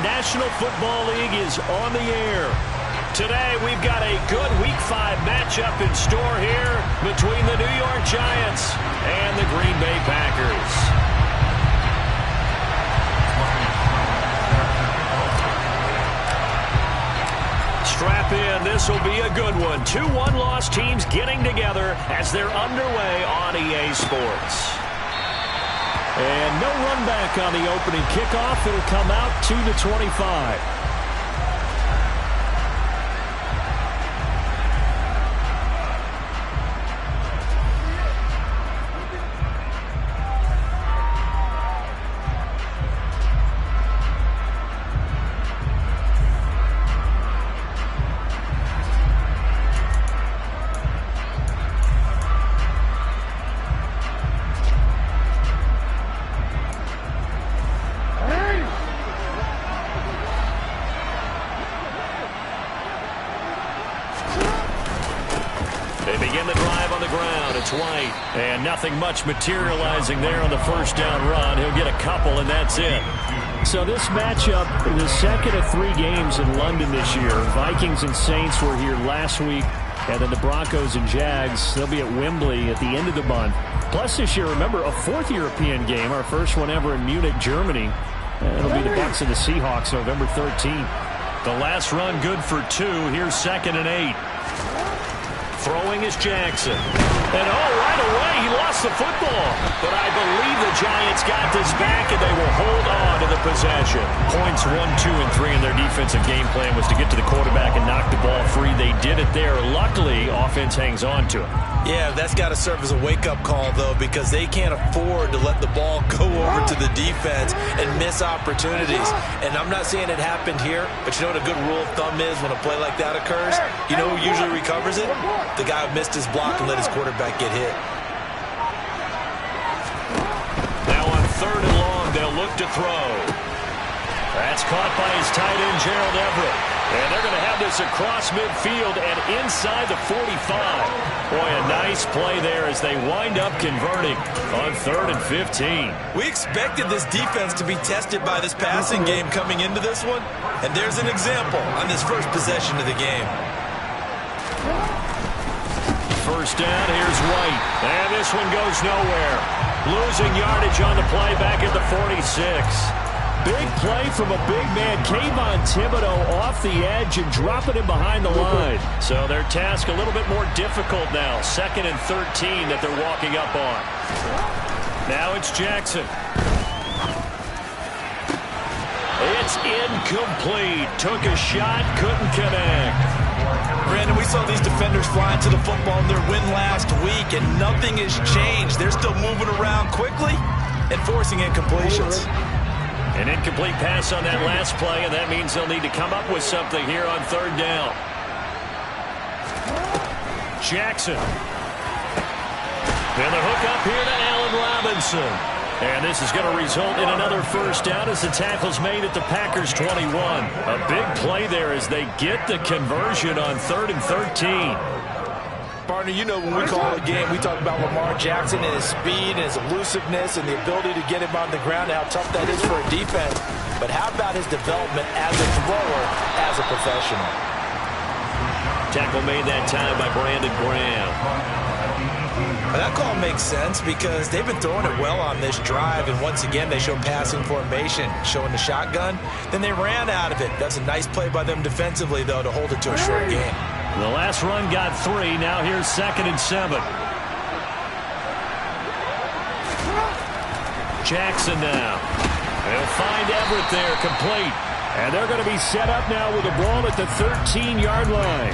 National Football League is on the air. Today, we've got a good Week 5 matchup in store here between the New York Giants and the Green Bay Packers. Strap in. This will be a good one. 2 one-loss teams getting together as they're underway on EA Sports. And no run back on the opening kickoff. It'll come out to the 25. And nothing much materializing there on the first down run. He'll get a couple, and that's it. So this matchup, the second of 3 games in London this year. Vikings and Saints were here last week, and then the Broncos and Jags, they'll be at Wembley at the end of the month. Plus this year, remember, a 4th European game, our first one ever in Munich, Germany. And it'll be the Bucs and the Seahawks November 13th. The last run good for 2. Here's 2nd and 8. Throwing is Jackson. And right away, he lost the football. But I believe the Giants got this back, and they will hold on to the possession. Points 1, 2, and 3 in their defensive game plan was to get to the quarterback and knock the ball free. They did it there. Luckily, offense hangs on to it. Yeah, that's got to serve as a wake-up call, though, because they can't afford to let the ball go over to the defense and miss opportunities. And I'm not saying it happened here, but you know what a good rule of thumb is when a play like that occurs? You know who usually recovers it? The guy who missed his block and let his quarterback get hit. Now on 3rd and long, they'll look to throw. That's caught by his tight end, Gerald Everett. And they're going to have this across midfield and inside the 45. Boy, a nice play there as they wind up converting on 3rd and 15. We expected this defense to be tested by this passing game coming into this one. And there's an example on this first possession of the game. First down, here's White. And this one goes nowhere. Losing yardage on the play back at the 46. Big play from a big man, Kayvon Thibodeau, off the edge and dropping him behind the line. So their task a little bit more difficult now. 2nd and 13 that they're walking up on. Now it's Jackson. It's incomplete. Took a shot, couldn't connect. Brandon, we saw these defenders flying to the football in their win last week, and nothing has changed. They're still moving around quickly and forcing incompletions. An incomplete pass on that last play, and that means they'll need to come up with something here on 3rd down. Jackson. And the hook up here to Allen Robinson. And this is going to result in another first down as the tackle's made at the Packers' 21. A big play there as they get the conversion on 3rd and 13. Partner, you know when we call a game, we talk about Lamar Jackson and his speed and his elusiveness and the ability to get him on the ground and how tough that is for a defense. But how about his development as a thrower, as a professional? Tackle made that time by Brandon Graham. Well, that call makes sense because they've been throwing it well on this drive, and once again they show passing formation, showing the shotgun. Then they ran out of it. That's a nice play by them defensively, though, to hold it to a short game. The last run got 3. Now here's 2nd and 7. Jackson now. They'll find Everett there, complete. And they're going to be set up now with the ball at the 13-yard line.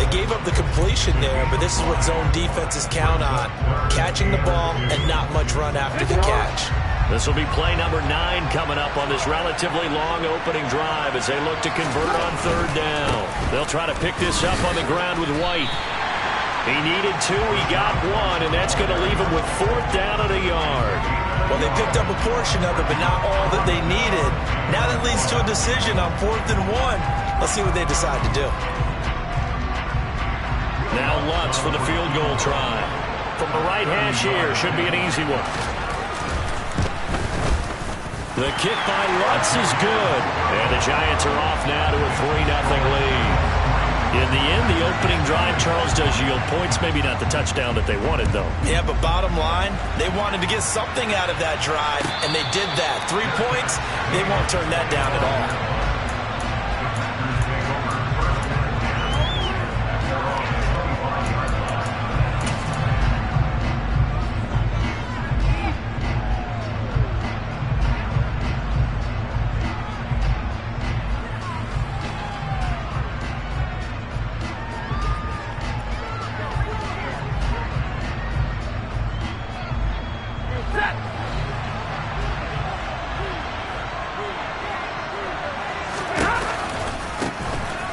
They gave up the completion there, but this is what zone defenses count on. Catching the ball and not much run after the catch. This will be play number 9 coming up on this relatively long opening drive as they look to convert on 3rd down. They'll try to pick this up on the ground with White. He needed 2, he got 1, and that's going to leave him with 4th down at a yard. Well, they picked up a portion of it, but not all that they needed. Now that leads to a decision on 4th and 1. Let's see what they decide to do. Now Lutz for the field goal try. From the right hash here, should be an easy one. The kick by Lutz is good. And the Giants are off now to a 3-0 lead. In the end, the opening drive, Charles, does yield points. Maybe not the touchdown that they wanted, though. Yeah, but bottom line, they wanted to get something out of that drive, and they did that. 3 points, they won't turn that down at all.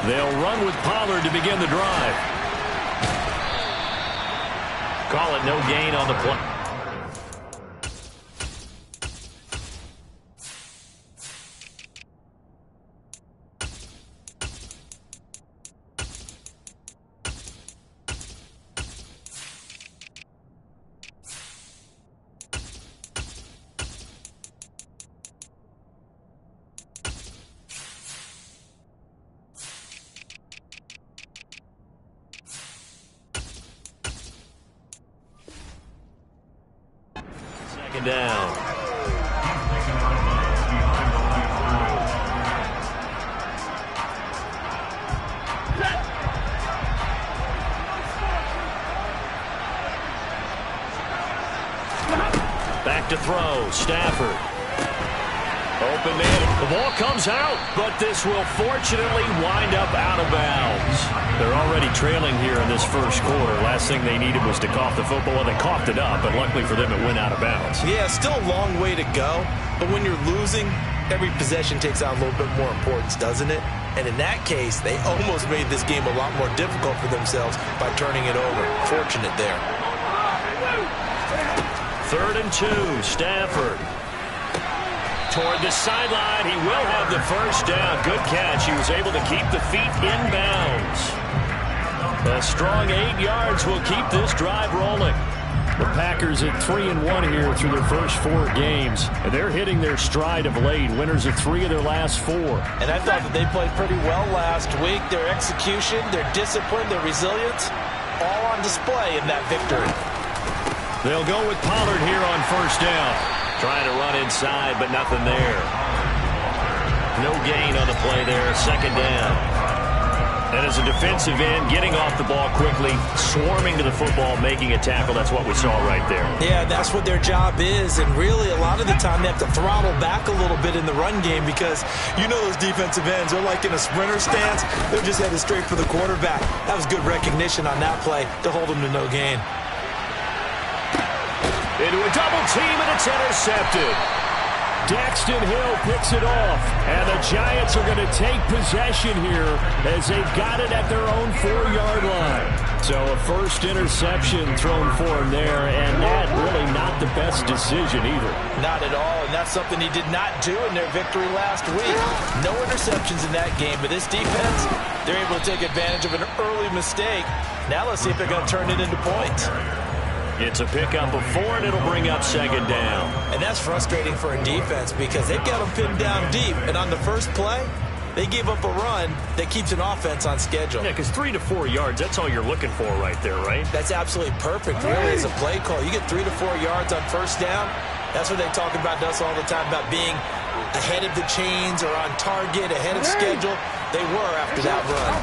They'll run with Pollard to begin the drive. Call it no gain on the play. Down. Back to throw. Stafford. Open man. The ball comes out, but this will fortunately wind up out of bounds. They're already trailing here in this first quarter. Last thing they needed was to cough the football, and they coughed it up, but luckily for them, it went out of bounds. Yeah, still a long way to go, but when you're losing, every possession takes on a little bit more importance, doesn't it? And in that case, they almost made this game a lot more difficult for themselves by turning it over. Fortunate there. 3rd and 2, Stafford. Toward the sideline, he will have the first down. Good catch. He was able to keep the feet in bounds. A strong 8 yards will keep this drive rolling. The Packers at 3-1 here through their first 4 games. And they're hitting their stride of late. Winners of 3 of their last 4. And I thought that they played pretty well last week. Their execution, their discipline, their resilience, all on display in that victory. They'll go with Pollard here on first down. Trying to run inside, but nothing there. No gain on the play there. 2nd down. And as a defensive end, getting off the ball quickly, swarming to the football, making a tackle. That's what we saw right there. Yeah, that's what their job is. And really, a lot of the time, they have to throttle back a little bit in the run game because you know those defensive ends, they're like in a sprinter stance. They're just headed straight for the quarterback. That was good recognition on that play to hold them to no gain. Into a double team, and it's intercepted. Daxton Hill picks it off, and the Giants are going to take possession here as they've got it at their own 4-yard line. So a first interception thrown for him there, and that really not the best decision either. Not at all, and that's something he did not do in their victory last week. No interceptions in that game, but this defense, they're able to take advantage of an early mistake. Now let's see if they're going to turn it into points. It's a pickup of 4, and it'll bring up 2nd down. And that's frustrating for a defense because they've got them pinned down deep. And on the first play, they gave up a run that keeps an offense on schedule. Yeah, because 3 to 4 yards, that's all you're looking for right there, right? That's absolutely perfect, really, as a play call. You get 3 to 4 yards on first down. That's what they talk about to us all the time, about being ahead of the chains or on target, ahead of schedule. They were after that run.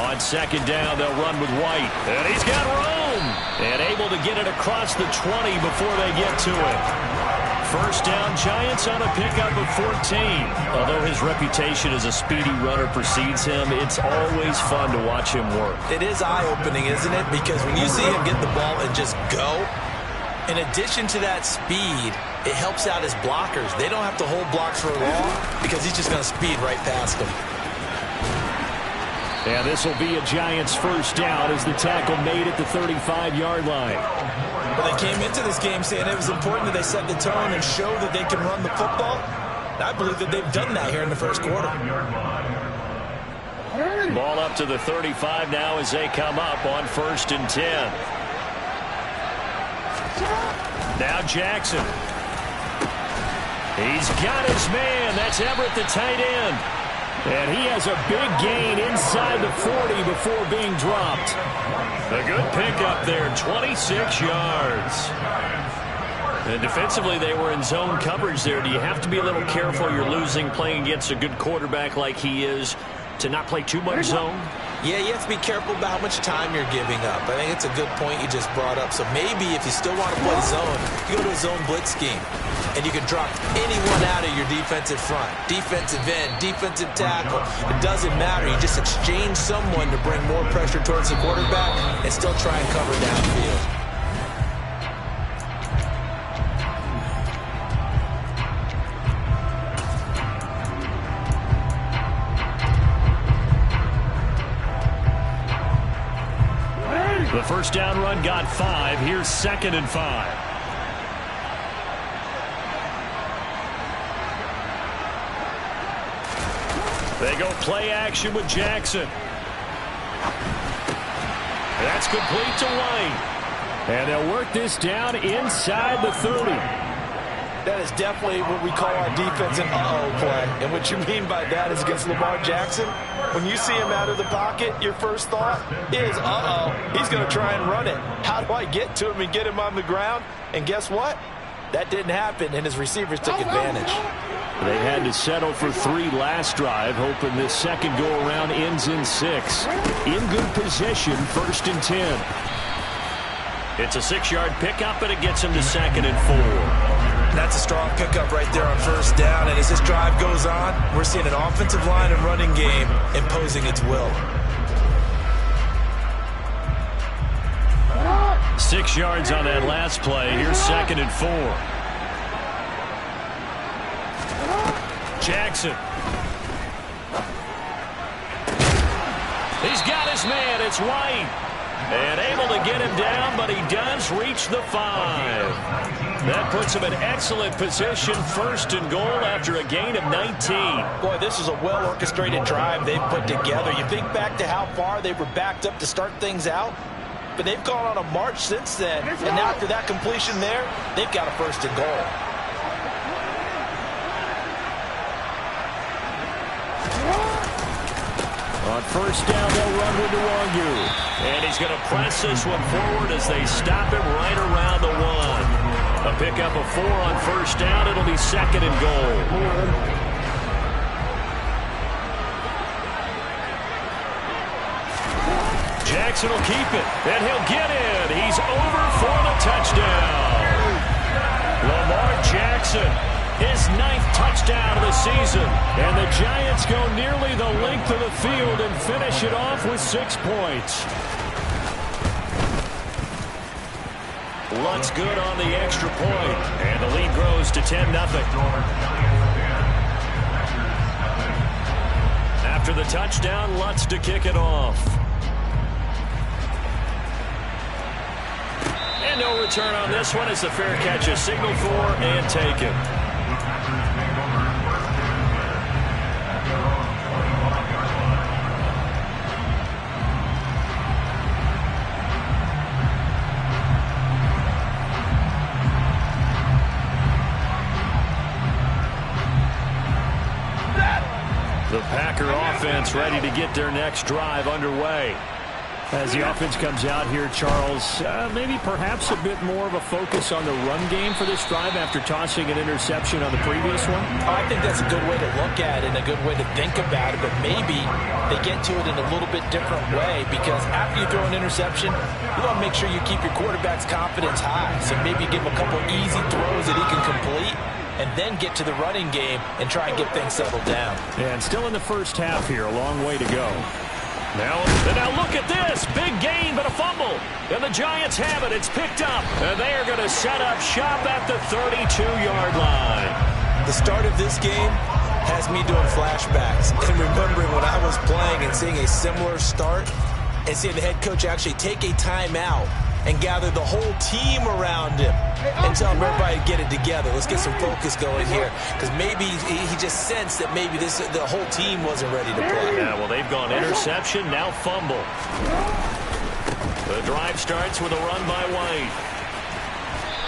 On 2nd down, they'll run with White. And he's got room. And able to get it across the 20 before they get to it. First down, Giants on a pickup of 14. Although his reputation as a speedy runner precedes him, it's always fun to watch him work. It is eye-opening, isn't it? Because when you see him get the ball and just go, in addition to that speed, it helps out his blockers. They don't have to hold blocks for long because he's just going to speed right past them. And this will be a Giants first down as the tackle made at the 35-yard line. Well, they came into this game saying it was important that they set the tone and show that they can run the football. And I believe that they've done that here in the first quarter. Ball up to the 35 now as they come up on 1st and 10. Now Jackson. He's got his man. That's Everett, the tight end. And he has a big gain inside the 40 before being dropped. A good pickup there, 26 yards. And defensively, they were in zone coverage there. Do you have to be a little careful? You're losing playing against a good quarterback like he is to not play too much zone? Yeah, you have to be careful about how much time you're giving up. I think it's a good point you just brought up. So maybe if you still want to play zone, you go to a zone blitz scheme. And you can drop anyone out of your defensive front. Defensive end, defensive tackle. It doesn't matter. You just exchange someone to bring more pressure towards the quarterback and still try and cover downfield. The first down run got 5. Here's 2nd and 5. They go play action with Jackson. That's complete to White. And they'll work this down inside the 30. That is definitely what we call our defense an uh-oh play. And what you mean by that is against Lamar Jackson, when you see him out of the pocket, your first thought is, uh-oh, he's going to try and run it. How do I get to him and get him on the ground? And guess what? That didn't happen, and his receivers took advantage. They had to settle for 3 last drive, hoping this second go-around ends in 6. In good position, 1st and 10. It's a 6-yard pickup, and it gets him to 2nd and 4. That's a strong pickup right there on first down. And as this drive goes on, we're seeing an offensive line and running game imposing its will. 6 yards on that last play. Here's 2nd and 4. Jackson. He's got his man. It's White. And able to get him down, but he does reach the 5. That puts him in excellent position, 1st and goal after a gain of 19. Boy, this is a well-orchestrated drive they've put together. You think back to how far they were backed up to start things out, but they've gone on a march since then. And now after that completion there, they've got a 1st and goal. On first down, they'll run with Nwangu. And he's going to press this one forward as they stop him right around the 1. A pickup of 4 on first down. It'll be 2nd and goal. Jackson will keep it, and he'll get in. He's over for the touchdown. Lamar Jackson, his 9th touchdown of the season. And the Giants go nearly the length of the field and finish it off with 6 points. Lutz good on the extra point, and the lead grows to 10-0. After the touchdown, Lutz to kick it off. And no return on this one as the fair catch is signaled for and taken. The Packer offense ready to get their next drive underway. As the offense comes out here, Charles, maybe perhaps a bit more of a focus on the run game for this drive after tossing an interception on the previous one? Oh, I think that's a good way to look at it and a good way to think about it, but maybe they get to it in a little bit different way, because after you throw an interception, you want to make sure you keep your quarterback's confidence high. So maybe give him a couple easy throws that he can complete, and then get to the running game and try and get things settled down. And still in the first half here, a long way to go. Now look at this. Big gain, but a fumble. And the Giants have it. It's picked up. And they are going to set up shop at the 32-yard line. The start of this game has me doing flashbacks and remembering when I was playing and seeing a similar start and seeing the head coach actually take a timeout and gather the whole team around him and tell him everybody to get it together. Let's get some focus going here, because maybe he just sensed that maybe the whole team wasn't ready to play. Yeah, well, they've gone interception, now fumble. The drive starts with a run by White.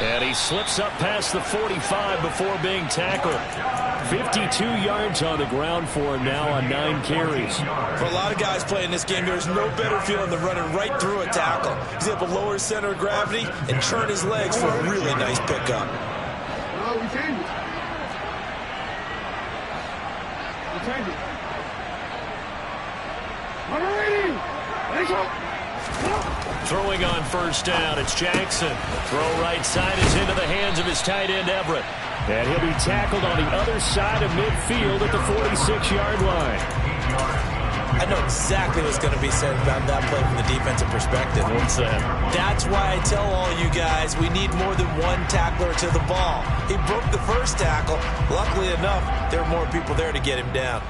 And he slips up past the 45 before being tackled. 52 yards on the ground for him now on 9 carries. For a lot of guys playing this game, there's no better feeling than running right through a tackle. He's able to lower his center of gravity and turn his legs for a really nice pickup. Throwing on first down, it's Jackson. Throw right side is into the hands of his tight end, Everett. And he'll be tackled on the other side of midfield at the 46-yard line. I know exactly what's going to be said about that play from the defensive perspective. What's that? That's why I tell all you guys we need more than one tackler to the ball. He broke the first tackle. Luckily enough, there were more people there to get him down.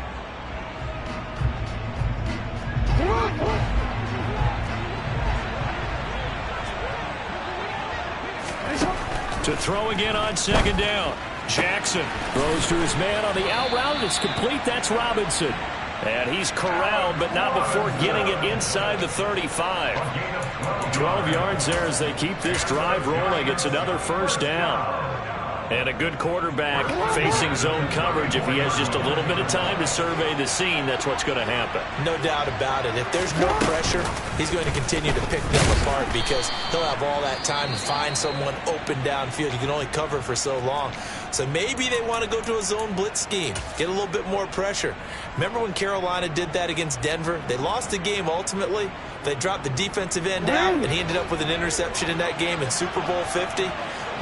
To throw again on second down. Jackson throws to his man on the out route. It's complete. That's Robinson. And he's corralled, but not before getting it inside the 35. 12 yards there as they keep this drive rolling. It's another first down. And a good quarterback facing zone coverage. If he has just a little bit of time to survey the scene, that's what's going to happen. No doubt about it. If there's no pressure, he's going to continue to pick them apart because he'll have all that time to find someone open downfield. You can only cover for so long. So maybe they want to go to a zone blitz scheme, get a little bit more pressure. Remember when Carolina did that against Denver? They lost the game ultimately. They dropped the defensive end out, and he ended up with an interception in that game in Super Bowl 50.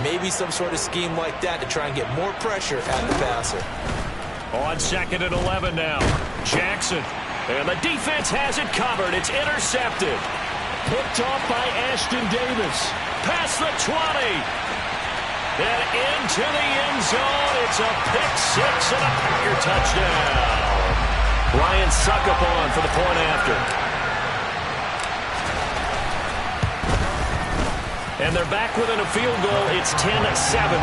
Maybe some sort of scheme like that to try and get more pressure at the passer. On second and 11 now. Jackson. And the defense has it covered. It's intercepted. Picked off by Ashton Davis. Past the 20. And into the end zone. It's a pick six and a Packer touchdown. Ryan Succop for the point after. And they're back within a field goal. It's 10-7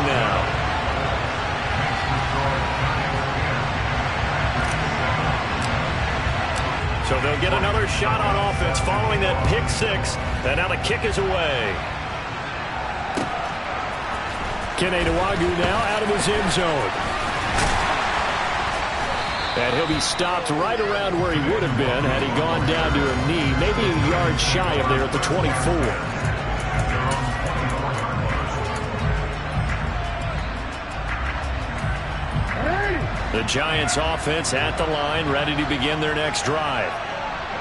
now. So they'll get another shot on offense following that pick six. And now the kick is away. Kene Nwangwu now out of his end zone. And he'll be stopped right around where he would have been had he gone down to a knee, maybe a yard shy of there at the 24. The Giants offense at the line, ready to begin their next drive.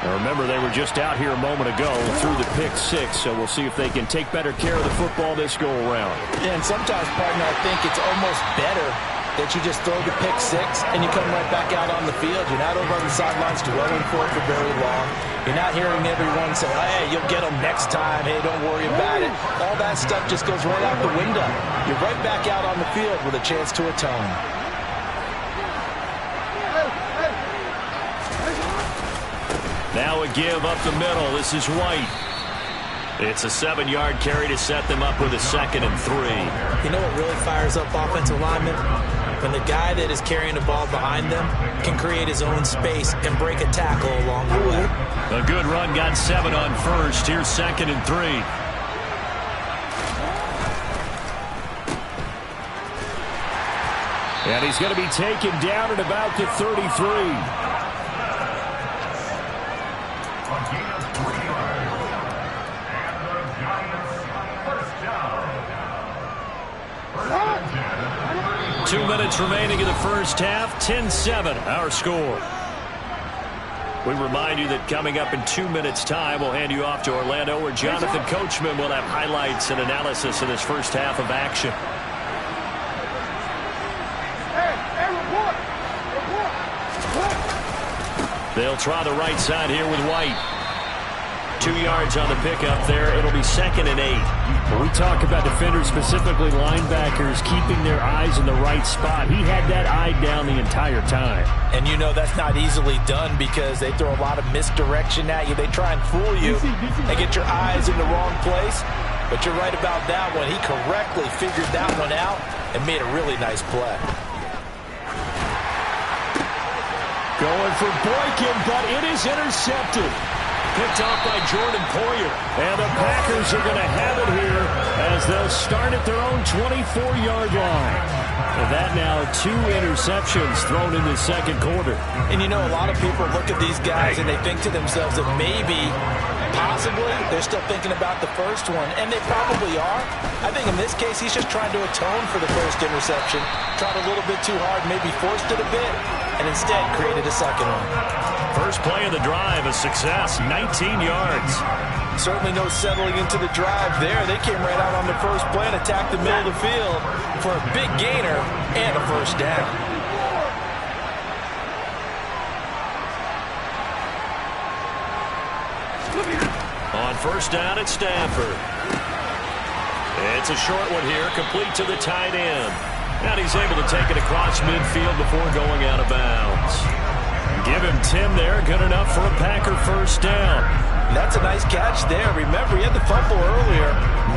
Now remember, they were just out here a moment ago through the pick six, so we'll see if they can take better care of the football this go-around. Yeah, and sometimes, partner, I think it's almost better that you just throw the pick six and you come right back out on the field. You're not over on the sidelines dwelling for it for very long. You're not hearing everyone say, hey, you'll get them next time. Hey, don't worry about it. All that stuff just goes right out the window. You're right back out on the field with a chance to atone. Now a give up the middle. This is White. It's a 7-yard carry to set them up with a 2nd and 3. You know what really fires up offensive linemen? When the guy that is carrying the ball behind them can create his own space and break a tackle along the way. A good run, got 7 on first. Here's 2nd and 3. And he's going to be taken down at about the 33. 2 minutes remaining in the first half. 10-7, our score. We remind you that coming up in 2 minutes' time, we'll hand you off to Orlando, where Jonathan Coachman will have highlights and analysis of this first half of action. They'll try the right side here with White. 2 yards on the pickup there. It'll be 2nd and 8. When we talk about defenders, specifically linebackers, keeping their eyes in the right spot, he had that eye down the entire time. And you know that's not easily done because they throw a lot of misdirection at you. They try and fool you and get your eyes in the wrong place. But you're right about that one. He correctly figured that one out and made a really nice play. Going for Boykin, but it is intercepted. picked off by Jordan Poyer. And the Packers are going to have it here as they'll start at their own 24-yard line. And that now 2 interceptions thrown in the second quarter. And you know, a lot of people look at these guys and they think to themselves that maybe, possibly, they're still thinking about the first one. And they probably are. I think in this case, he's just trying to atone for the first interception. Tried a little bit too hard, maybe forced it a bit, and instead created a second one. First play of the drive, a success, 19 yards. Certainly no settling into the drive there. They came right out on the first play and attacked the middle of the field for a big gainer and a first down. On first down, it's Stafford. It's a short one here, complete to the tight end. And he's able to take it across midfield before going out of bounds. Give him 10 there, good enough for a Packer first down. That's a nice catch there. Remember, he had the fumble earlier.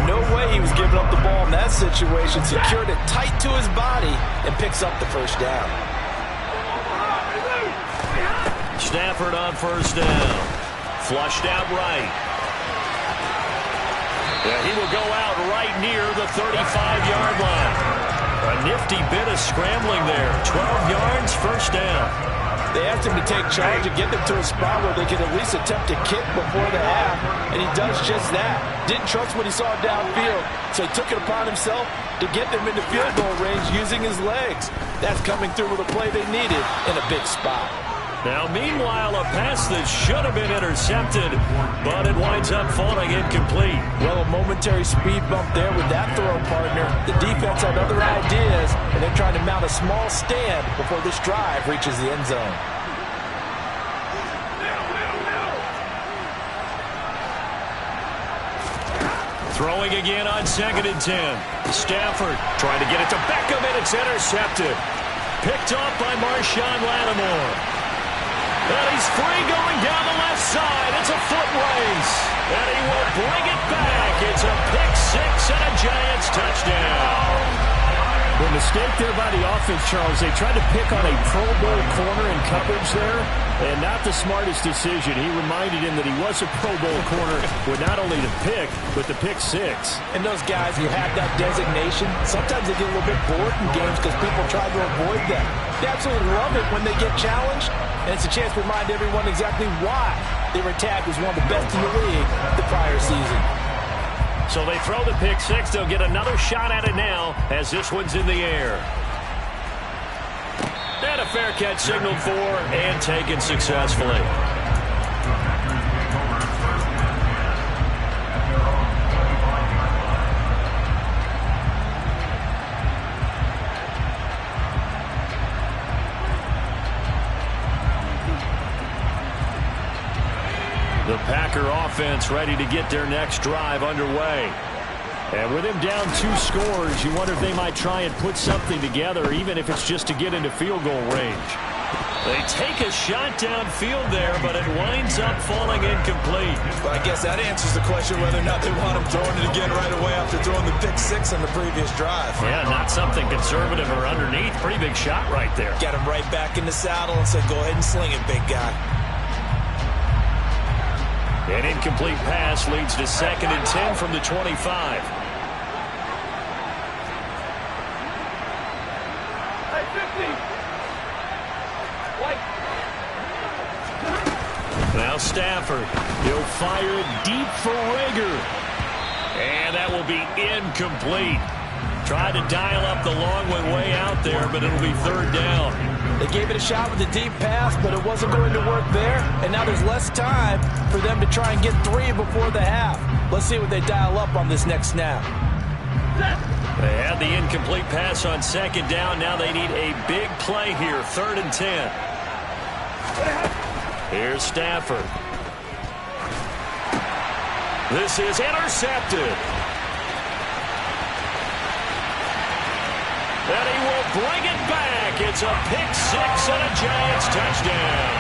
No way he was giving up the ball in that situation. Secured it tight to his body and picks up the first down. Stafford on first down. Flushed out right. Yeah, he will go out right near the 35-yard line. A nifty bit of scrambling there. 12 yards, first down. They asked him to take charge and get them to a spot where they could at least attempt a kick before the half, and he does just that. Didn't trust what he saw downfield, so he took it upon himself to get them into field goal range using his legs. That's coming through with a play they needed in a big spot. Now, meanwhile, a pass that should have been intercepted, but it winds up falling incomplete. Well, a momentary speed bump there with that throw, partner. The defense had other ideas, and they're trying to mount a small stand before this drive reaches the end zone. Throwing again on 2nd and 10. Stafford trying to get it to Beckham, and it's intercepted. Picked off by Marshawn Lattimore. And he's free going down the left side. It's a foot race. And he will bring it back. It's a pick six and a Giants touchdown. The mistake there by the offense, Charles, they tried to pick on a Pro Bowl corner in coverage there, and not the smartest decision. He reminded him that he was a Pro Bowl corner with not only the pick, but the pick six. And those guys who have that designation, sometimes they get a little bit bored in games because people try to avoid them. They absolutely love it when they get challenged, and it's a chance to remind everyone exactly why they were tagged as one of the best in the league the prior season. So they throw the pick six. They'll get another shot at it now as this one's in the air. And a fair catch signaled for and taken successfully. The Packer offense ready to get their next drive underway. And with him down 2 scores, you wonder if they might try and put something together, even if it's just to get into field goal range. They take a shot downfield there, but it winds up falling incomplete. But I guess that answers the question whether or not they want him throwing it again right away after throwing the pick six on the previous drive. Yeah, not something conservative or underneath. Pretty big shot right there. Got him right back in the saddle and said, go ahead and sling it, big guy. An incomplete pass leads to 2nd and 10 from the 25. Now Stafford. He'll fire it deep for Rager. And that will be incomplete. Tried to dial up the long one way out there, but it'll be 3rd down. They gave it a shot with a deep pass, but it wasn't going to work there. And now there's less time for them to try and get 3 before the half. Let's see what they dial up on this next snap. They had the incomplete pass on 2nd down. Now they need a big play here, 3rd and 10. Here's Stafford. This is intercepted. And he will bring it back. It's a pick six and a Giants touchdown.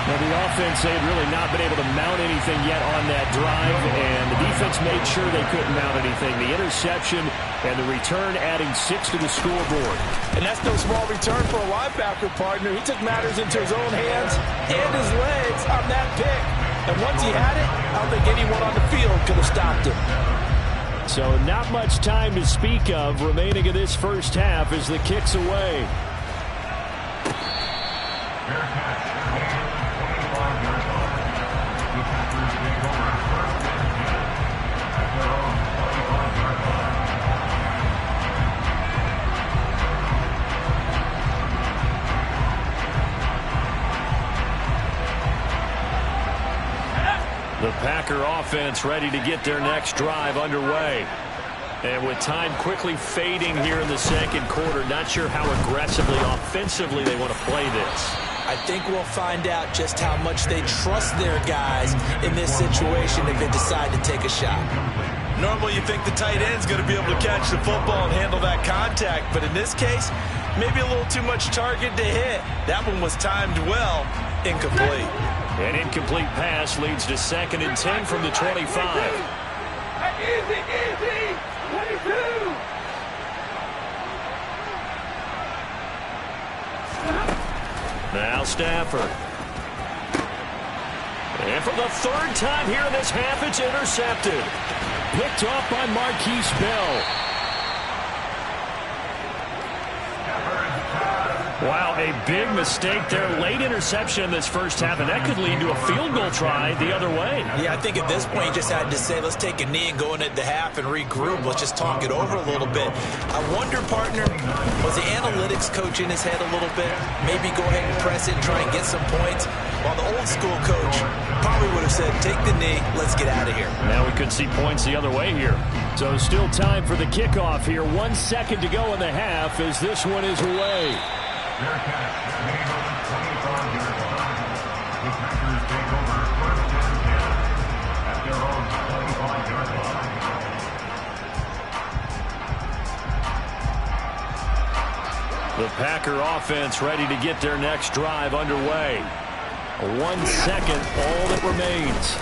Now the offense, they had really not been able to mount anything yet on that drive, and the defense made sure they couldn't mount anything. The interception and the return adding 6 to the scoreboard. And that's no small return for a linebacker, partner. He took matters into his own hands and his legs on that pick. And once he had it, I don't think anyone on the field could have stopped him. So not much time to speak of remaining in this first half as the kick's away. The Packer offense ready to get their next drive underway. And with time quickly fading here in the second quarter, not sure how aggressively, offensively they want to play this. I think we'll find out just how much they trust their guys in this situation if they decide to take a shot. Normally you think the tight end's going to be able to catch the football and handle that contact, but in this case, maybe a little too much target to hit. That one was timed well, incomplete. An incomplete pass leads to 2nd and 10 from the 25. Easy, easy. 22. Now Stafford. And for the 3rd time here in this half, it's intercepted. Picked off by Marquise Bell. Wow, a big mistake there. Late interception in this first half, and that could lead to a field goal try the other way. Yeah, I think at this point you just had to say, let's take a knee and go into the half and regroup. Let's just talk it over a little bit. I wonder, partner, was the analytics coach in his head a little bit? Maybe go ahead and press it and try and get some points? While the old school coach probably would have said, take the knee, let's get out of here. Now we could see points the other way here. So still time for the kickoff here. 1 second to go in the half as this one is away. The Packer offense ready to get their next drive underway. 1 second, all that remains.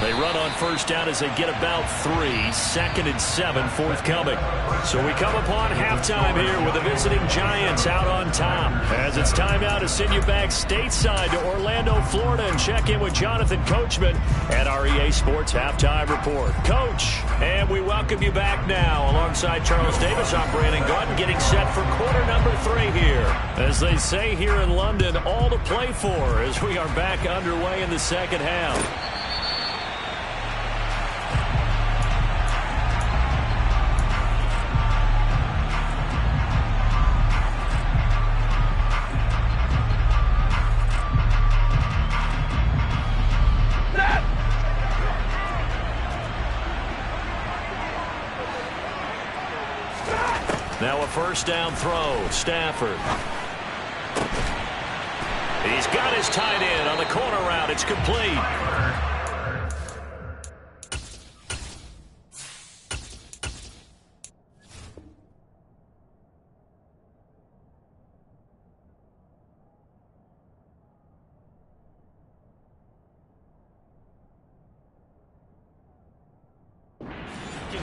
They run on first down as they get about 3. 2nd and 7 forthcoming. So we come upon halftime here with the visiting Giants out on top. As it's time now to send you back stateside to Orlando, Florida, and check in with Jonathan Coachman at our EA Sports Halftime Report. Coach, and we welcome you back now. Alongside Charles Davis, I'm Brandon Gautin, getting set for quarter number 3 here. As they say here in London, all to play for as we are back underway in the second half. Now a first down throw. Stafford. He's got his tight end on the corner route. It's complete.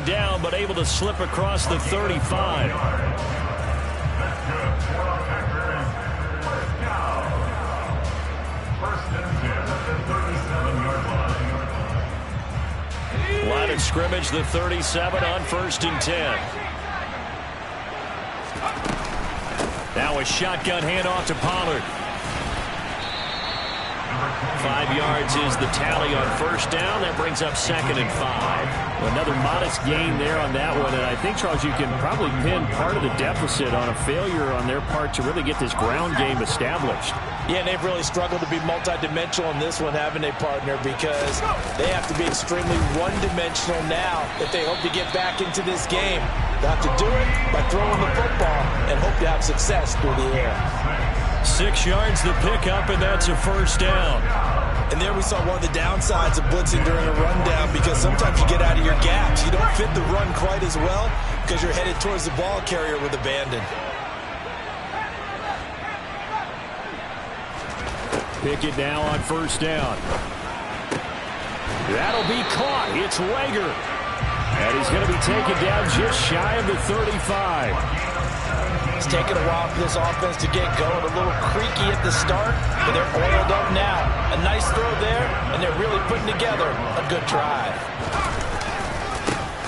Down, but able to slip across the 35. Line of scrimmage, the 37 on 1st and 10. Now a shotgun handoff to Pollard. 5 yards is the tally on first down. That brings up 2nd and 5. Another modest gain there on that one. And I think, Charles, you can probably pin part of the deficit on a failure on their part to really get this ground game established. Yeah, and they've really struggled to be multidimensional in this one, haven't they, partner? Because they have to be extremely one-dimensional now if they hope to get back into this game. They have to do it by throwing the football and hope to have success through the air. 6 yards the pickup, and that's a first down. And there we saw one of the downsides of blitzing during a rundown, because sometimes you get out of your gaps. You don't fit the run quite as well because you're headed towards the ball carrier with abandon. Pickett now on first down. That'll be caught. It's Rager. And he's going to be taken down just shy of the 35. It's taken a while for this offense to get going. A little creaky at the start, but they're oiled up now. A nice throw there, and they're really putting together a good drive.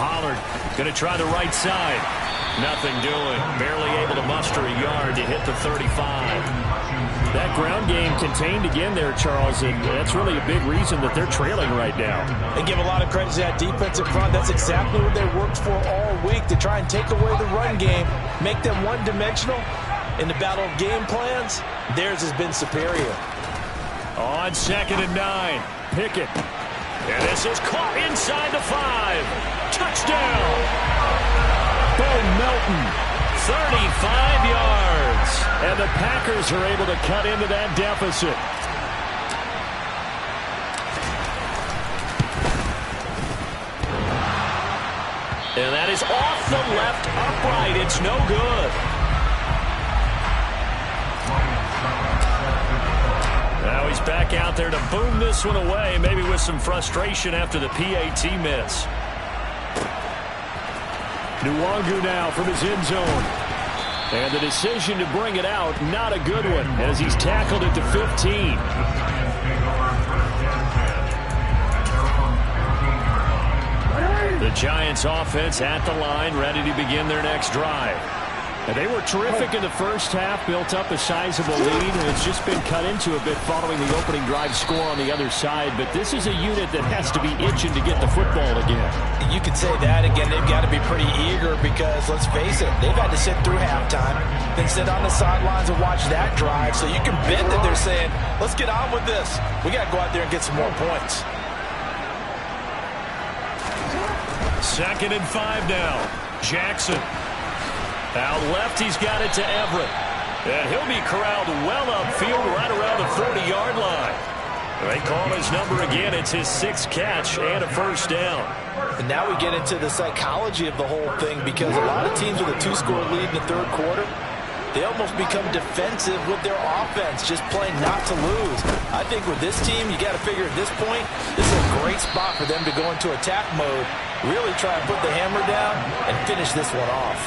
Pollard going to try the right side. Nothing doing. Barely able to muster a yard to hit the 35. That ground game contained again there, Charles, and that's really a big reason that they're trailing right now. They give a lot of credit to that defensive front. That's exactly what they worked for all week, to try and take away the run game, make them one-dimensional. In the battle of game plans, theirs has been superior. On 2nd and 9, Pickett. And this is caught inside the 5. Touchdown! Bo Melton, 35 yards. And the Packers are able to cut into that deficit. And that is off the left upright. It's no good. Now he's back out there to boom this one away, maybe with some frustration after the PAT miss. Nwangu now from his end zone. And the decision to bring it out, not a good one, as he's tackled it to 15. The Giants offense at the line, ready to begin their next drive. And they were terrific in the first half, built up a sizable lead, and it's just been cut into a bit following the opening drive score on the other side. But this is a unit that has to be itching to get the football again. You could say that again. They've got to be pretty eager because, let's face it, they've had to sit through halftime, then sit on the sidelines and watch that drive. So you can bet that they're saying, let's get on with this. We got to go out there and get some more points. 2nd and 5 now. Jackson. Out left, he's got it to Everett. And he'll be corralled well upfield right around the 40-yard line. They call his number again. It's his 6th catch and a first down. And now we get into the psychology of the whole thing, because a lot of teams with a 2-score lead in the third quarter, they almost become defensive with their offense, just playing not to lose. I think with this team, you got to figure at this point, this is a great spot for them to go into attack mode, really try and put the hammer down and finish this one off.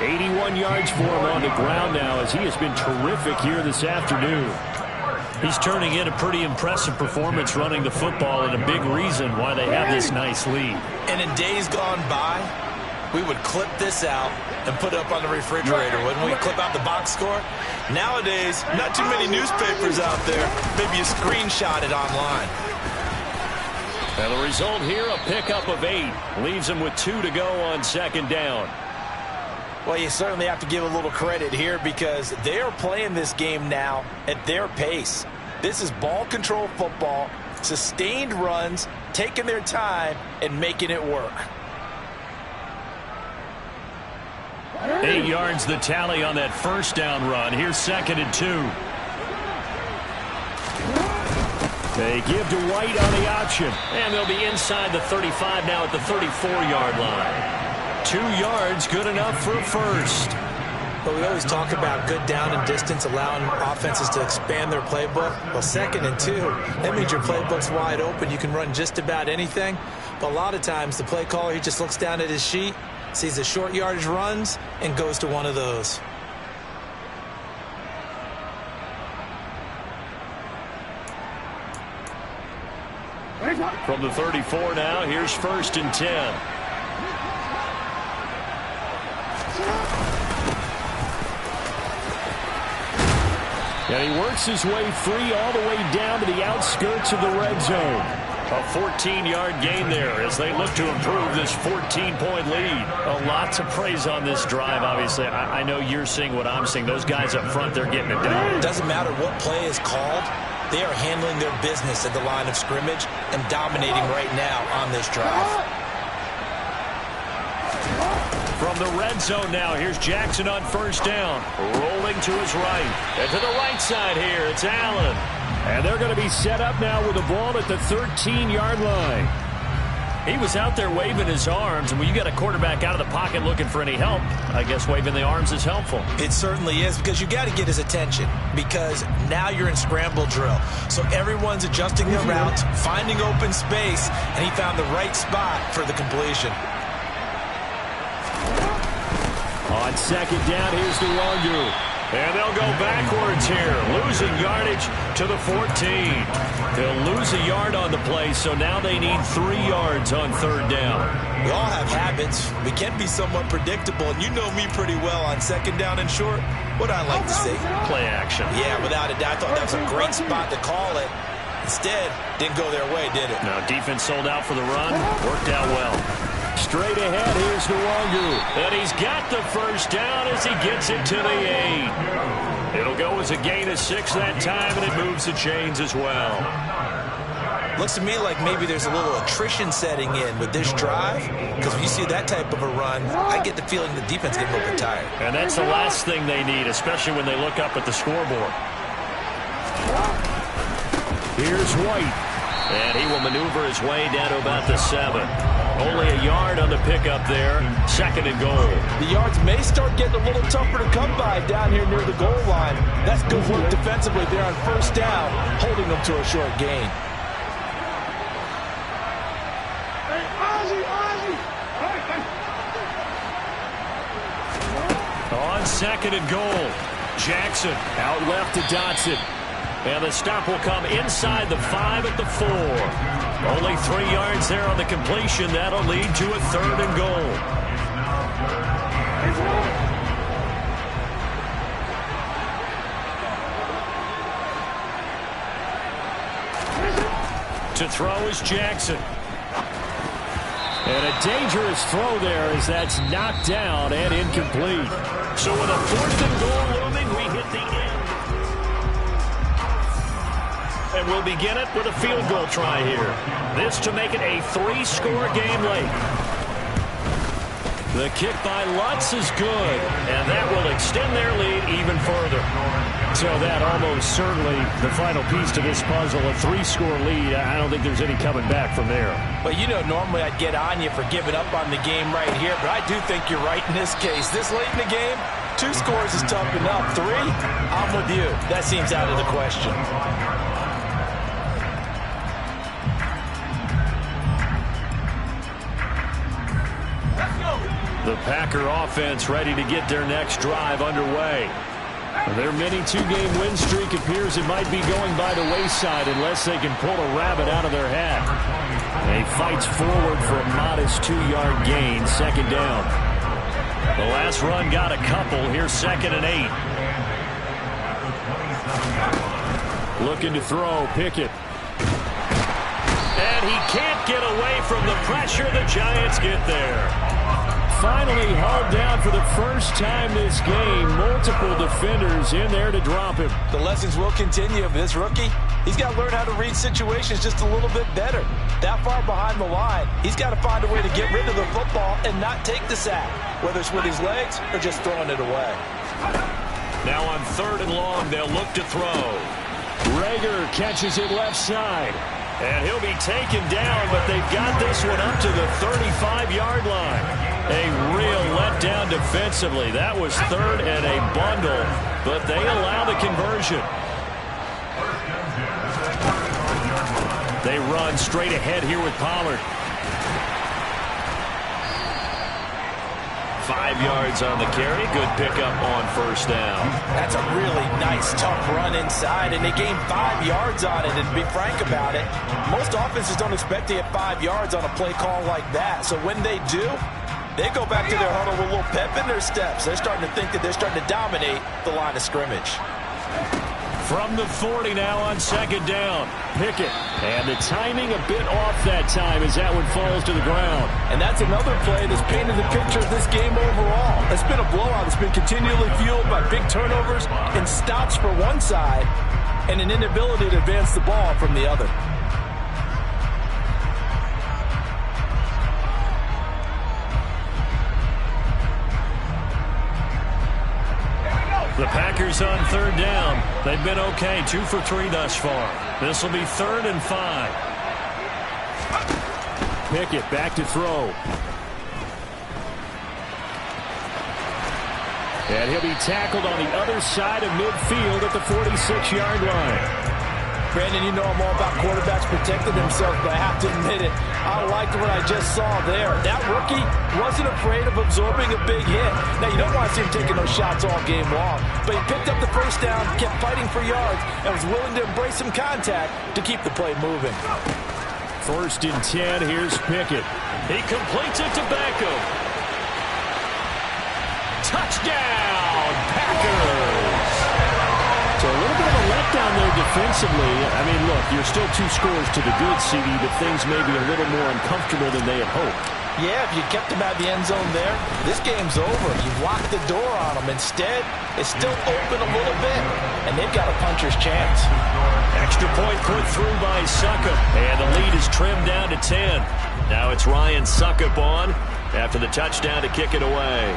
81 yards for him on the ground now, as he has been terrific here this afternoon. He's turning in a pretty impressive performance running the football, and a big reason why they have this nice lead. And in days gone by, we would clip this out and put it up on the refrigerator, wouldn't we? Clip out the box score. Nowadays, not too many newspapers out there. Maybe you screenshot it online. And the result here, a pickup of 8. Leaves him with 2 to go on 2nd down. Well, you certainly have to give a little credit here, because they are playing this game now at their pace. This is ball control football, sustained runs, taking their time and making it work. 8 yards the tally on that first down run. Here's 2nd and 2. They give to White on the option, and they'll be inside the 35 now at the 34-yard line. 2 yards, good enough for a first. But we always talk about good down and distance, allowing offenses to expand their playbook. Well, 2nd and 2, that means your playbook's wide open. You can run just about anything. But a lot of times, the play caller, he just looks down at his sheet, sees the short yardage runs, and goes to one of those. From the 34 now, here's 1st and 10. And he works his way free all the way down to the outskirts of the red zone. A 14-yard gain there as they look to improve this 14-point lead. A lot to praise on this drive, obviously. I know you're seeing what I'm seeing. Those guys up front, they're getting it done. Doesn't matter what play is called. They are handling their business at the line of scrimmage and dominating right now on this drive. From the red zone now, here's Jackson on 1st down. Rolling to his right. And to the right side here, it's Allen. And they're going to be set up now with the ball at the 13-yard line. He was out there waving his arms, and when you got a quarterback out of the pocket looking for any help, I guess waving the arms is helpful. It certainly is, because you got to get his attention, because now you're in scramble drill. So everyone's adjusting their routes, finding open space, and he found the right spot for the completion. On On second down, here's Nwangu. And they'll go backwards here, losing yardage to the 14. They'll lose a yard on the play, so now they need 3 yards on third down. We all have habits. We can be somewhat predictable, and you know me pretty well on second down and short. What I like to say? Play action. Yeah, without a doubt. I thought that was a great spot to call it. Instead, didn't go their way, did it? Now, defense sold out for the run. Worked out well. Straight ahead, here's Nwangu. And he's got the first down as he gets it to the 8. It'll go as a gain of 6 that time, and it moves the chains as well. Looks to me like maybe there's a little attrition setting in with this drive, because when you see that type of a run, I get the feeling the defense gets a little bit tired. And that's the last thing they need, especially when they look up at the scoreboard. Here's White. And he will maneuver his way down to about the 7. Only a yard on the pickup there. Second and goal. The yards may start getting a little tougher to come by down here near the goal line. That's good work defensively there on first down, holding them to a short gain. On second and goal, Jackson out left to Dotson. And the stop will come inside the 5 at the 4. Only 3 yards there on the completion. That'll lead to a third and goal. To throw is Jackson. And a dangerous throw there as that's knocked down and incomplete. So with a 4th and goal looming, we hit the end. And we'll begin it with a field goal try here. This to make it a 3-score game late. The kick by Lutz is good, and that will extend their lead even further. So that almost certainly the final piece to this puzzle, a 3-score lead. I don't think there's any coming back from there. Well, you know, normally I'd get on you for giving up on the game right here, but I do think you're right in this case. This late in the game, 2 scores is tough enough. 3, I'm with you. That seems out of the question. The Packer offense ready to get their next drive underway. Their mini 2-game win streak appears it might be going by the wayside unless they can pull a rabbit out of their hat. He fights forward for a modest 2-yard gain, second down. The last run got a couple. Here's second and 8. Looking to throw, Pickett. And he can't get away from the pressure. The Giants get there. Finally hauled down for the first time this game. Multiple defenders in there to drop him. The lessons will continue of this rookie. He's got to learn how to read situations just a little bit better. That far behind the line, he's got to find a way to get rid of the football and not take the sack, whether it's with his legs or just throwing it away. Now on third and long, they'll look to throw. Rager catches it left side. And he'll be taken down, but they've got this one up to the 35-yard line. A real letdown defensively. That was third and a bundle, but they allow the conversion. They run straight ahead here with Pollard. 5 yards on the carry. Good pickup on first down. That's a really nice, tough run inside, and they gained 5 yards on it. And to be frank about it, most offenses don't expect to get 5 yards on a play call like that. So when they do, they go back to their huddle with a little pep in their steps. They're starting to think that they're starting to dominate the line of scrimmage. From the 40 now on second down. Pickett. And the timing a bit off that time as that one falls to the ground. And that's another play that's painted the picture of this game overall. It's been a blowout. It's been continually fueled by big turnovers and stops for one side and an inability to advance the ball from the other. The Packers on third down. They've been okay, 2 for 3 thus far. This will be 3rd and 5. Pickett back to throw. And he'll be tackled on the other side of midfield at the 46-yard line. Brandon, you know I'm all about quarterbacks protecting themselves, but I have to admit it. I liked what I just saw there. That rookie wasn't afraid of absorbing a big hit. Now, you don't want to see him taking those shots all game long, but he picked up the first down, kept fighting for yards, and was willing to embrace some contact to keep the play moving. 1st and 10, here's Pickett. He completes it to Beckham. Touchdown, Packers! So a little bit of a letdown there defensively. I mean, look, you're still 2 scores to the good, CD, but things may be a little more uncomfortable than they had hoped. Yeah, if you kept them out of the end zone there, this game's over. You've locked the door on them. Instead, it's still open a little bit, and they've got a puncher's chance. Extra point put through by Suckup, and the lead is trimmed down to 10. Now it's Ryan Suckup on after the touchdown to kick it away.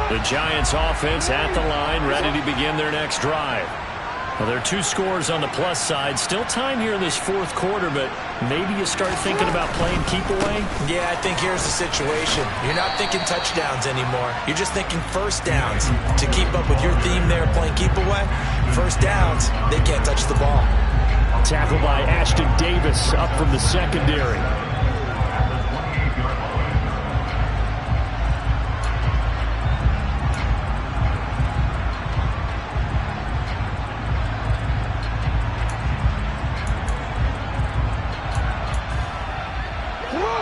The Giants offense at the line, ready to begin their next drive. Well, there are 2 scores on the plus side. Still time here in this 4th quarter, but maybe you start thinking about playing keep away? Yeah, I think here's the situation. You're not thinking touchdowns anymore. You're just thinking first downs. To keep up with your theme there, playing keep away, first downs, they can't touch the ball. Tackled by Ashton Davis up from the secondary.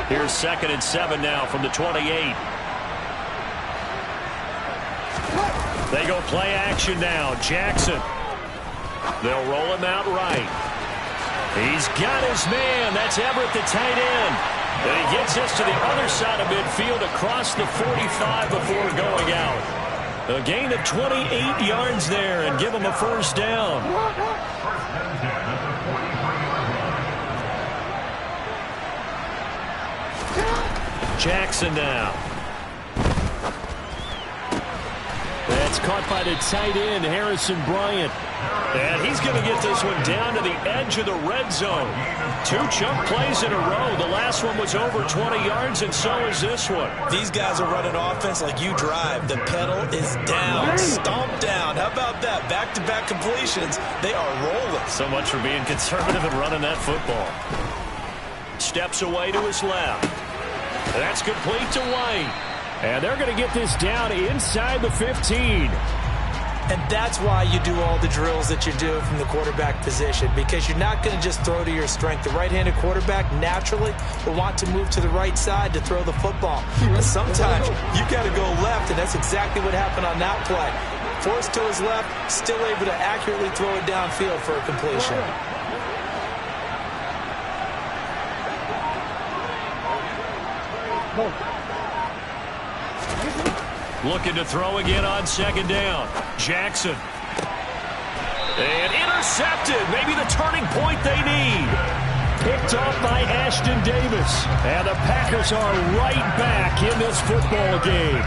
Here's 2nd and 7 now from the 28. They go play action now. Jackson. They'll roll him out right. He's got his man. That's Everett, the tight end. And he gets us to the other side of midfield across the 45 before going out. A gain of 28 yards there and give him a first down. Jackson now. That's caught by the tight end, Harrison Bryant. And he's going to get this one down to the edge of the red zone. 2 chunk plays in a row. The last one was over 20 yards, and so is this one. These guys are running offense like you drive. The pedal is down, stomped down. How about that? Back-to-back completions. They are rolling. So much for being conservative and running that football. Steps away to his left. That's complete to White. And they're going to get this down inside the 15. And that's why you do all the drills that you do from the quarterback position, because you're not going to just throw to your strength. The right-handed quarterback naturally will want to move to the right side to throw the football. But sometimes you got to go left, and that's exactly what happened on that play. Forced to his left, still able to accurately throw it downfield for a completion. Looking to throw again on 2nd down. Jackson. And intercepted. Maybe the turning point they need. Picked off by Ashton Davis. And the Packers are right back in this football game.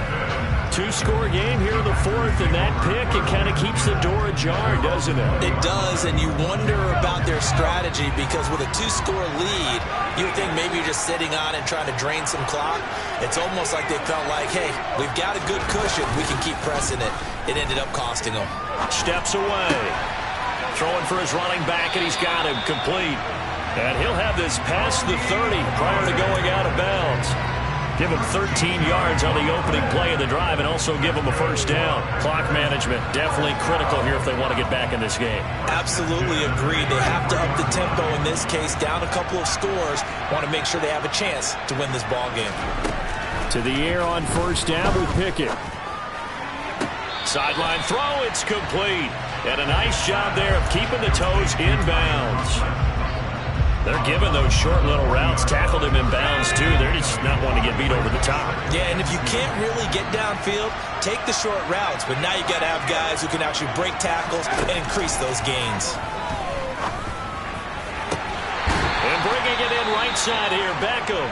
2-score game here in the 4th, and that pick, it kind of keeps the door ajar, doesn't it? It does, and you wonder about their strategy, because with a 2-score lead, you would think maybe you're just sitting on it trying to drain some clock. It's almost like they felt like, hey, we've got a good cushion. We can keep pressing it. It ended up costing them. Steps away. Throwing for his running back, and he's got him complete. And he'll have this past the 30 prior to going out of bounds. Give him 13 yards on the opening play of the drive and also give him a first down. Clock management definitely critical here if they want to get back in this game. Absolutely agreed. They have to up the tempo in this case, down a couple of scores. Want to make sure they have a chance to win this ball game. To the air on first down with Pickett. Sideline throw, it's complete. And a nice job there of keeping the toes inbounds. They're giving those short little routes. Tackled him in bounds, too. They're just not wanting to get beat over the top. Yeah, and if you can't really get downfield, take the short routes. But now you got to have guys who can actually break tackles and increase those gains. And bringing it in right side here, Beckham.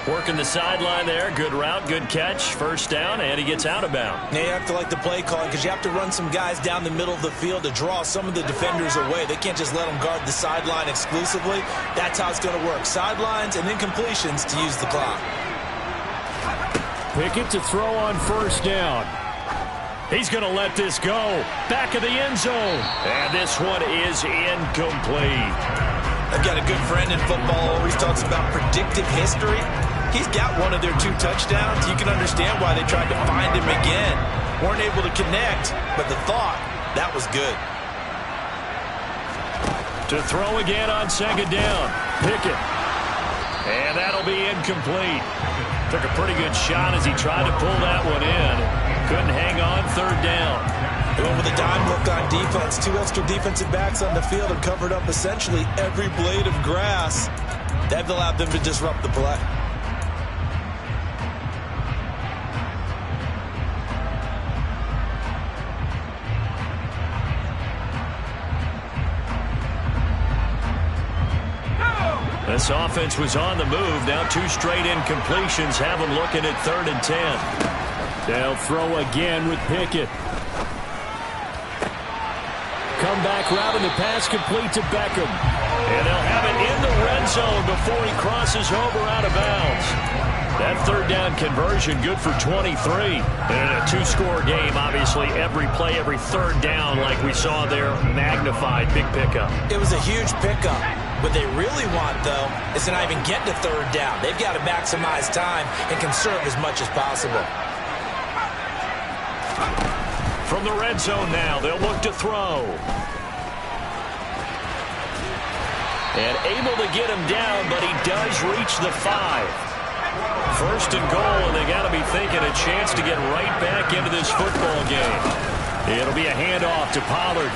Working the sideline there. Good route, good catch. First down, and he gets out of bounds. Yeah, you have to like the play calling because you have to run some guys down the middle of the field to draw some of the defenders away. They can't just let them guard the sideline exclusively. That's how it's going to work. Sidelines and then completions to use the clock. Pickett to throw on first down. He's going to let this go. Back of the end zone. And this one is incomplete. I've got a good friend in football, always talks about predictive history. He's got one of their 2 touchdowns. You can understand why they tried to find him again. Weren't able to connect, but the thought, that was good. To throw again on second down. Pickett. And that'll be incomplete. Took a pretty good shot as he tried to pull that one in. Couldn't hang on third down. They went with a dime look on defense. 2 extra defensive backs on the field and covered up essentially every blade of grass. That allowed them to disrupt the play. This offense was on the move. Now 2 straight incompletions have them looking at 3rd and 10. They'll throw again with Pickett. Comeback route and the pass complete to Beckham. And they'll have it in the red zone before he crosses over out of bounds. That 3rd down conversion good for 23. And in a 2-score game, obviously every play, every 3rd down like we saw there, magnified. Big pickup. It was a huge pickup. What they really want, though, is to not even get to 3rd down. They've got to maximize time and conserve as much as possible. From the red zone now, they'll look to throw. And able to get him down, but he does reach the 5. 1st and goal, and they got to be thinking a chance to get right back into this football game. It'll be a handoff to Pollard.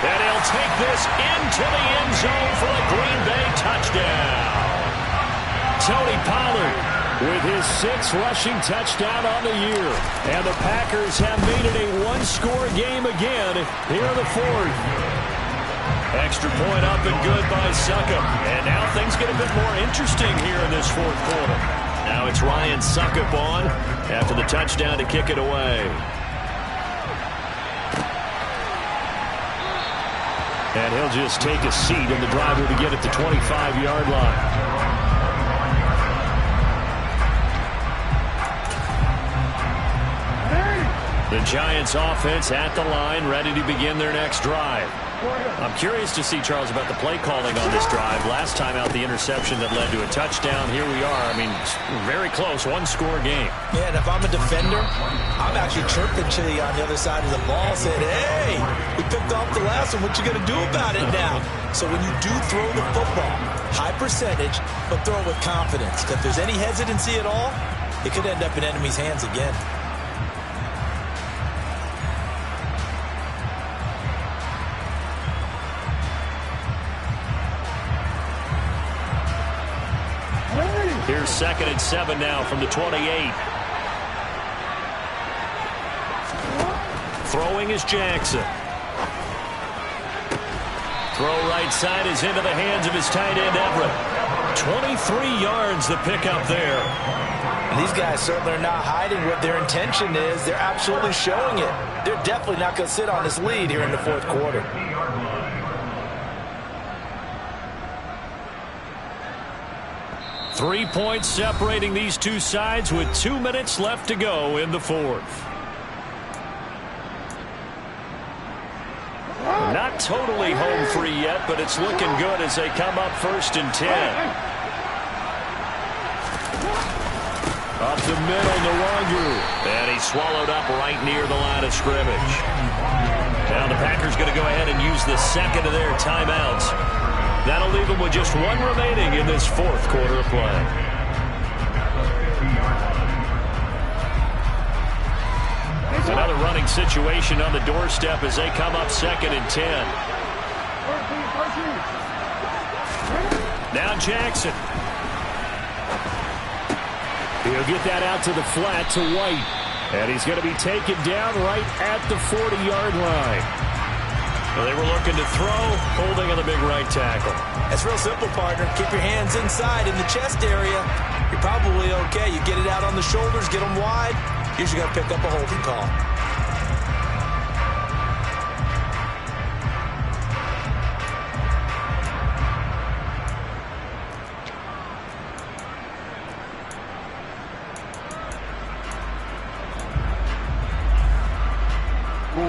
And he'll take this into the end zone for a Green Bay touchdown. Tony Pollard with his 6th rushing touchdown on the year. And the Packers have made it a 1-score game again here in the 4th. Extra point up and good by Succop. And now things get a bit more interesting here in this 4th quarter. Now it's Ryan Succop on after the touchdown to kick it away. And he'll just take a seat, and the drive will begin at the 25-yard line. The Giants offense at the line, ready to begin their next drive. I'm curious to see, Charles, about the play calling on this drive. Last time out, the interception that led to a touchdown. Here we are. I mean, very close, 1-score game. Yeah, and if I'm a defender, I'm actually chirping to you on the other side of the ball, saying, hey, we picked off the last one. What you going to do about it now? So when you do throw the football, high percentage, but throw it with confidence. If there's any hesitancy at all, it could end up in enemy's hands again. Here's 2nd and 7 now from the 28. Throwing is Jackson. Throw right side is into the hands of his tight end, Everett. 23 yards the pickup there. And these guys certainly are not hiding what their intention is. They're absolutely showing it. They're definitely not going to sit on this lead here in the 4th quarter. 3 points separating these two sides with 2 minutes left to go in the 4th. Not totally home free yet, but it's looking good as they come up 1st and 10. Up the middle, Nwangu. And he's swallowed up right near the line of scrimmage. Now the Packers going to go ahead and use the 2nd of their timeouts. That'll leave them with just 1 remaining in this 4th quarter of play. Another running situation on the doorstep as they come up 2nd and 10. Now Jackson. He'll get that out to the flat to White. And he's going to be taken down right at the 40-yard line. Well, they were looking to throw, holding on the big right tackle. That's real simple, partner. Keep your hands inside in the chest area. You're probably okay. You get it out on the shoulders, get them wide. Usually got to pick up a holding call.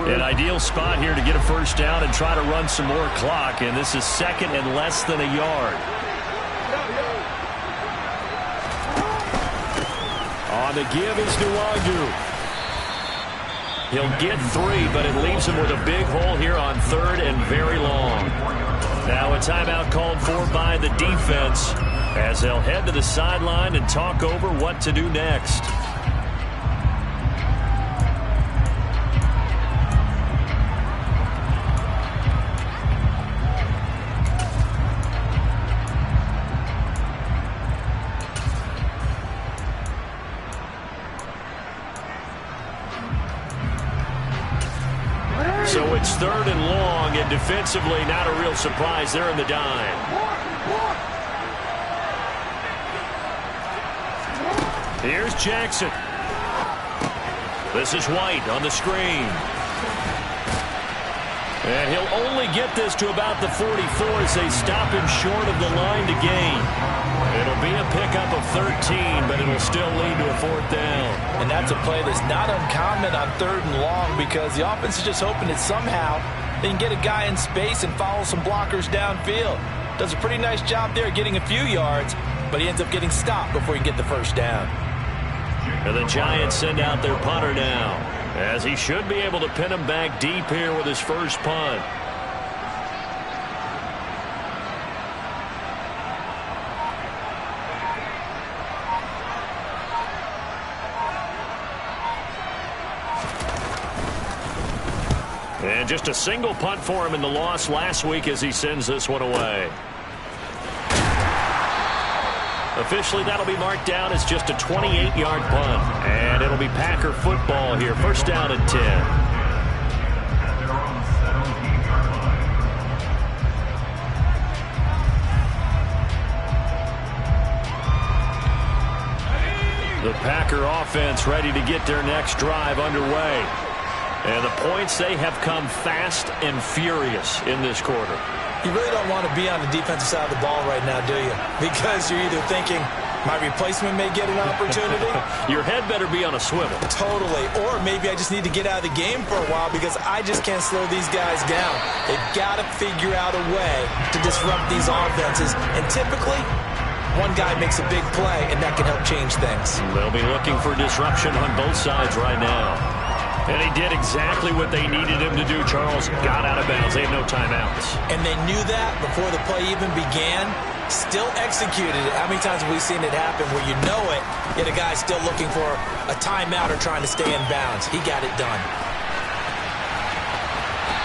An ideal spot here to get a first down and try to run some more clock, and this is second and less than a yard. On the give is Nwangu. He'll get 3, but it leaves him with a big hole here on 3rd and very long. Now a timeout called for by the defense as they'll head to the sideline and talk over what to do next. So it's 3rd and long, and defensively not a real surprise. They're in the dime. Here's Jackson. This is White on the screen. And he'll only get this to about the 44 as they stop him short of the line to gain. It'll be a pickup of 13, but it'll still lead to a 4th down. And that's a play that's not uncommon on 3rd and long because the offense is just hoping that somehow they can get a guy in space and follow some blockers downfield. Does a pretty nice job there getting a few yards, but he ends up getting stopped before he can get the first down. And the Giants send out their punter now, as he should be able to pin him back deep here with his first punt. And just a single punt for him in the loss last week as he sends this one away. Officially, that'll be marked down as just a 28-yard punt. And it'll be Packer football here. First down and 10. The Packer offense ready to get their next drive underway. And the points, they have come fast and furious in this quarter. You really don't want to be on the defensive side of the ball right now, do you? Because you're either thinking, my replacement may get an opportunity. Your head better be on a swivel. Totally. Or maybe I just need to get out of the game for a while because I just can't slow these guys down. They've got to figure out a way to disrupt these offenses. And typically, one guy makes a big play, and that can help change things. They'll be looking for disruption on both sides right now. And he did exactly what they needed him to do, Charles. Got out of bounds. They have no timeouts. And they knew that before the play even began. Still executed it. How many times have we seen it happen where you know it, yet a guy's still looking for a timeout or trying to stay in bounds? He got it done.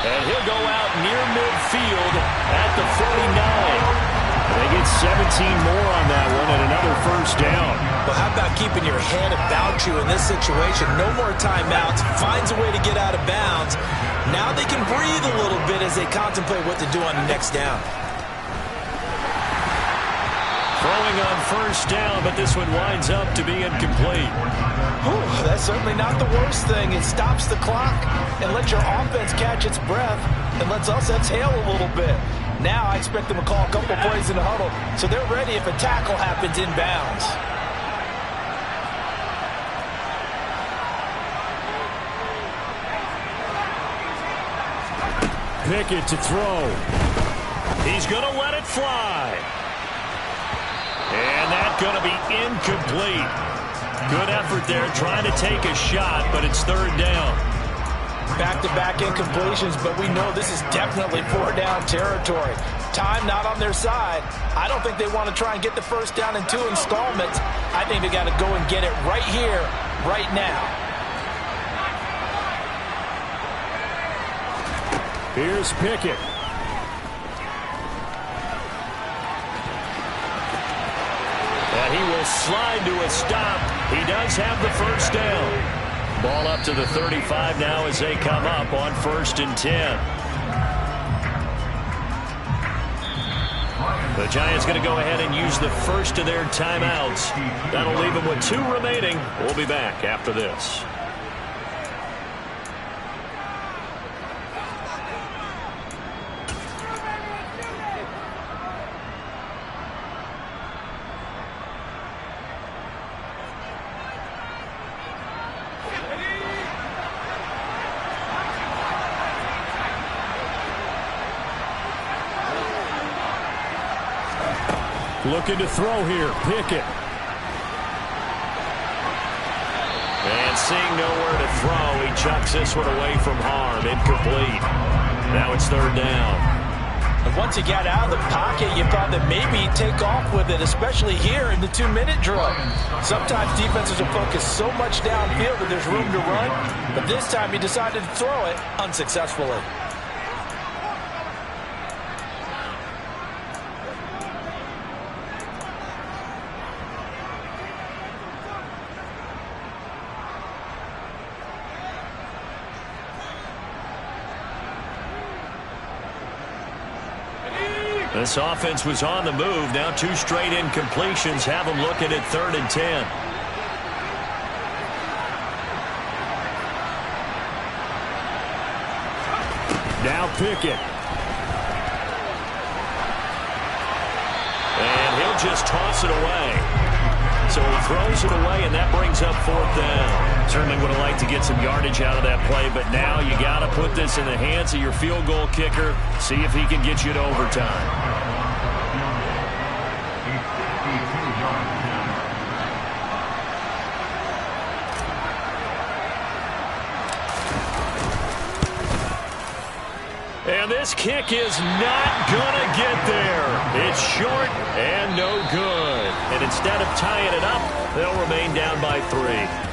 And he'll go out near midfield at the 49. They get 17 more on that one and another first down. Well, how about keeping your head about you in this situation? No more timeouts. Finds a way to get out of bounds. Now they can breathe a little bit as they contemplate what to do on the next down. Throwing on first down, but this one winds up to be incomplete. Whew, that's certainly not the worst thing. It stops the clock and lets your offense catch its breath and lets us exhale a little bit. Now I expect them to call a couple plays in the huddle, so they're ready if a tackle happens inbounds. Pickett to throw. He's going to let it fly. And that's going to be incomplete. Good effort there trying to take a shot, but it's third down. Back-to-back incompletions, but we know this is definitely four-down territory. Time not on their side. I don't think they want to try and get the first down in 2 installments. I think they got to go and get it right here, right now. Here's Pickett. And he will slide to a stop. He does have the first down. Ball up to the 35 now as they come up on 1st and 10. The Giants going to go ahead and use the first of their timeouts. That'll leave them with 2 remaining. We'll be back after this. Looking to throw here. Pickett. And seeing nowhere to throw, he chucks this one away from harm. Incomplete. Now it's 3rd down. And once he got out of the pocket, you thought that maybe he'd take off with it, especially here in the 2-minute drill. Sometimes defenses will focus so much downfield that there's room to run, but this time he decided to throw it unsuccessfully. This offense was on the move. Now 2 straight incompletions have them looking at 3rd and 10. Now Pickett. And he'll just toss it away. So he throws it away, and that brings up 4th down. Certainly would have liked to get some yardage out of that play, but now you got to put this in the hands of your field goal kicker. See if he can get you to overtime. And this kick is not going to get there. It's short and no good. And instead of tying it up, they'll remain down by 3.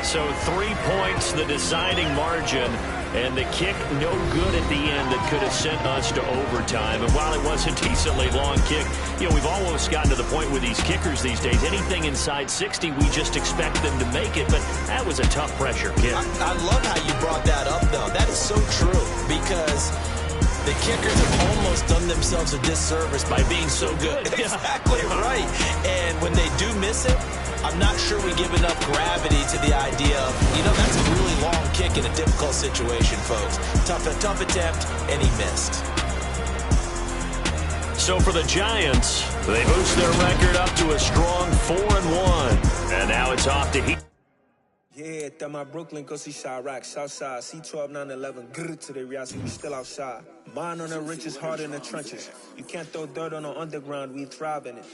So 3 points, the deciding margin. And the kick no good at the end that could have sent us to overtime. And while it was a decently long kick, we've almost gotten to the point with these kickers these days. Anything inside 60, we just expect them to make it. But that was a tough pressure kick. I love how you brought that up, though. That is so true because the kickers have almost done themselves a disservice by being so good. Exactly right. And when they do miss it, I'm not sure we give enough gravity to the idea of, that's a really long kick in a difficult situation, folks. Tough attempt, and he missed. So for the Giants, they boost their record up to a strong 4-1. And now it's off to Heat. Yeah, that my Brooklyn go see Chirac, Southside, C12, 911, grrr to the reality, we still outside. Mine on the riches, hard in the trenches. You can't throw dirt on the underground, we thrive in it.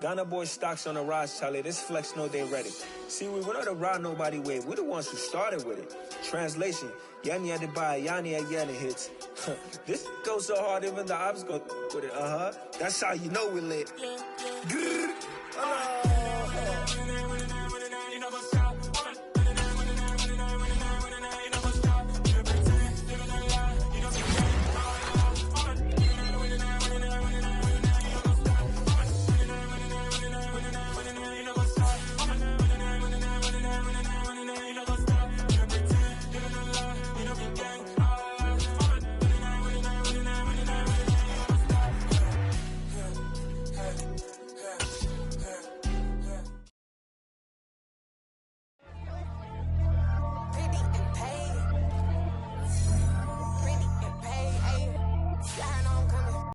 Ghana boys stocks on the rise, Charlie. This flex know they ready. See, we went on the ride nobody wave. We're the ones who started with it. Translation, Yanni had to buy, Yanni had Yanni hits. This goes so hard, even the ops go with it. That's how you know we lit.